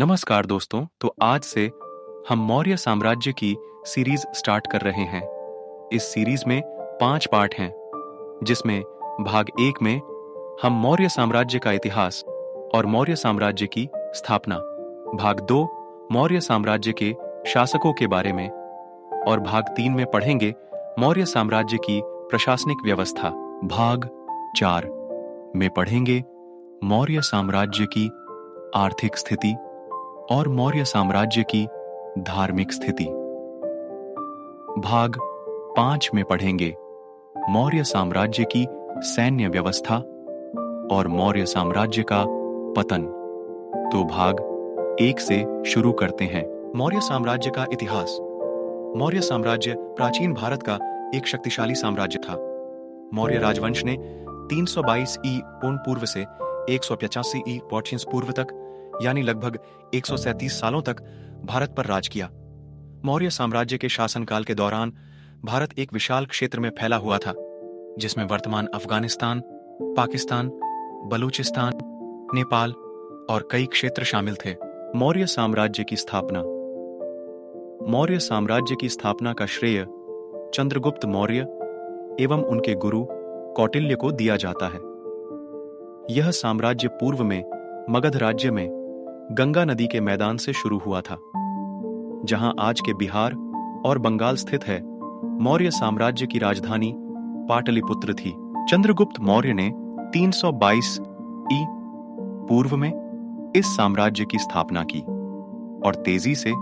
नमस्कार दोस्तों, तो आज से हम मौर्य साम्राज्य की सीरीज स्टार्ट कर रहे हैं। इस सीरीज में 5 पार्ट हैं, जिसमें भाग 1 में हम मौर्य साम्राज्य का इतिहास और मौर्य साम्राज्य की स्थापना, भाग 2 मौर्य साम्राज्य के शासकों के बारे में और भाग 3 में पढ़ेंगे मौर्य साम्राज्य की प्रशासनिक व्यवस्था। भाग 4 में पढ़ेंगे मौर्य साम्राज्य की आर्थिक स्थिति और मौर्य साम्राज्य की धार्मिक स्थिति। भाग 5 में पढ़ेंगे मौर्य साम्राज्य की सैन्य व्यवस्था और मौर्य साम्राज्य का पतन। तो भाग 1 से शुरू करते हैं। मौर्य साम्राज्य का इतिहास। मौर्य साम्राज्य प्राचीन भारत का एक शक्तिशाली साम्राज्य था। मौर्य राजवंश ने 322 ई पूर्ण पूर्व से 185 ई पॉर्शियंस पूर्व तक, यानी लगभग 137 सालों तक भारत पर राज किया। मौर्य साम्राज्य के शासनकाल के दौरान भारत एक विशाल क्षेत्र में फैला हुआ था, जिसमें वर्तमान अफगानिस्तान, पाकिस्तान, बलूचिस्तान, नेपाल और कई क्षेत्र शामिल थे। मौर्य साम्राज्य की स्थापना। मौर्य साम्राज्य की स्थापना का श्रेय चंद्रगुप्त मौर्य एवं उनके गुरु कौटिल्य को दिया जाता है। यह साम्राज्य पूर्व में मगध राज्य में गंगा नदी के मैदान से शुरू हुआ था, जहां आज के बिहार और बंगाल स्थित है। मौर्य साम्राज्य की राजधानी पाटलिपुत्र थी। चंद्रगुप्त मौर्य ने 322 ई पूर्व में इस साम्राज्य की स्थापना की और तेजी से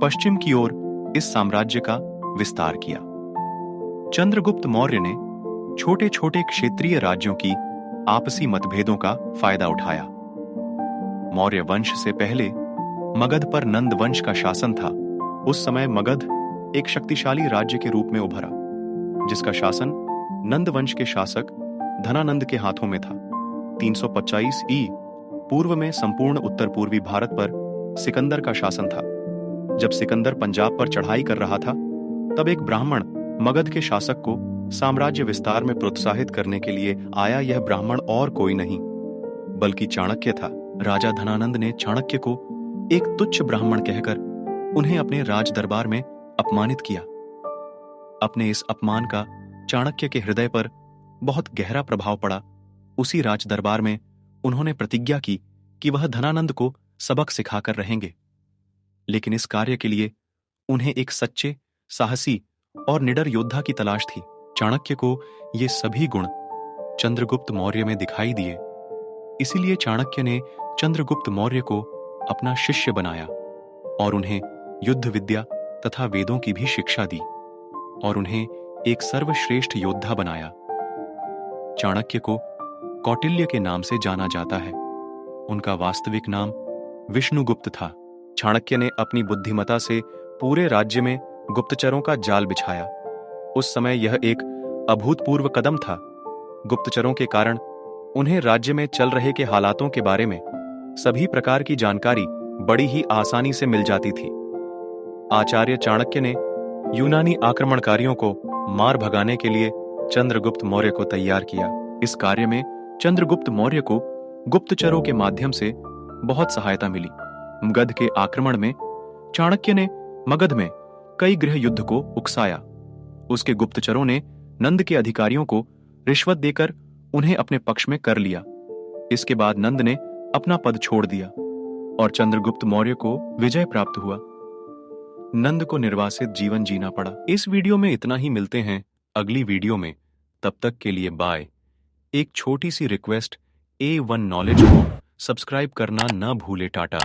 पश्चिम की ओर इस साम्राज्य का विस्तार किया। चंद्रगुप्त मौर्य ने छोटे छोटे क्षेत्रीय राज्यों की आपसी मतभेदों का फायदा उठाया। मौर्य वंश से पहले मगध पर नंद वंश का शासन था। उस समय मगध एक शक्तिशाली राज्य के रूप में उभरा, जिसका शासन नंद वंश के शासक धनानंद के हाथों में था। 325 ई पूर्व में संपूर्ण उत्तर पूर्वी भारत पर सिकंदर का शासन था। जब सिकंदर पंजाब पर चढ़ाई कर रहा था, तब एक ब्राह्मण मगध के शासक को साम्राज्य विस्तार में प्रोत्साहित करने के लिए आया। यह ब्राह्मण और कोई नहीं बल्कि चाणक्य था। राजा धनानंद ने चाणक्य को एक तुच्छ ब्राह्मण कहकर उन्हें अपने राज दरबार में अपमानित किया। अपने इस अपमान का चाणक्य के हृदय पर बहुत गहरा प्रभाव पड़ा। उसी राज दरबार में उन्होंने प्रतिज्ञा की कि वह धनानंद को सबक सिखाकर रहेंगे। लेकिन इस कार्य के लिए उन्हें एक सच्चे, साहसी और निडर योद्धा की तलाश थी। चाणक्य को ये सभी गुण चंद्रगुप्त मौर्य में दिखाई दिए। इसीलिए चाणक्य ने चंद्रगुप्त मौर्य को अपना शिष्य बनाया और उन्हें युद्ध विद्या तथा वेदों की भी शिक्षा दी और उन्हें एक सर्वश्रेष्ठ योद्धा बनाया। चाणक्य को कौटिल्य के नाम से जाना जाता है। उनका वास्तविक नाम विष्णुगुप्त था। चाणक्य ने अपनी बुद्धिमता से पूरे राज्य में गुप्तचरों का जाल बिछाया। उस समय यह एक अभूतपूर्व कदम था। गुप्तचरों के कारण उन्हें राज्य में चल रहे के हालातों के बारे में सभी प्रकार की जानकारी बड़ी ही आसानी से मिल जाती थी। आचार्य चाणक्य ने यूनानी आक्रमणकारियों को मार भगाने के लिए चंद्रगुप्त मौर्य को तैयार किया। इस कार्य में चंद्रगुप्त मौर्य को गुप्तचरों के माध्यम से बहुत सहायता मिली। मगध के आक्रमण में चाणक्य ने मगध में कई गृह युद्ध को उकसाया। उसके गुप्तचरों ने नंद के अधिकारियों को रिश्वत देकर उन्हें अपने पक्ष में कर लिया। इसके बाद नंद ने अपना पद छोड़ दिया और चंद्रगुप्त मौर्य को विजय प्राप्त हुआ। नंद को निर्वासित जीवन जीना पड़ा। इस वीडियो में इतना ही। मिलते हैं अगली वीडियो में। तब तक के लिए बाय। एक छोटी सी रिक्वेस्ट, A1 नॉलेज को सब्सक्राइब करना न भूले। टाटा।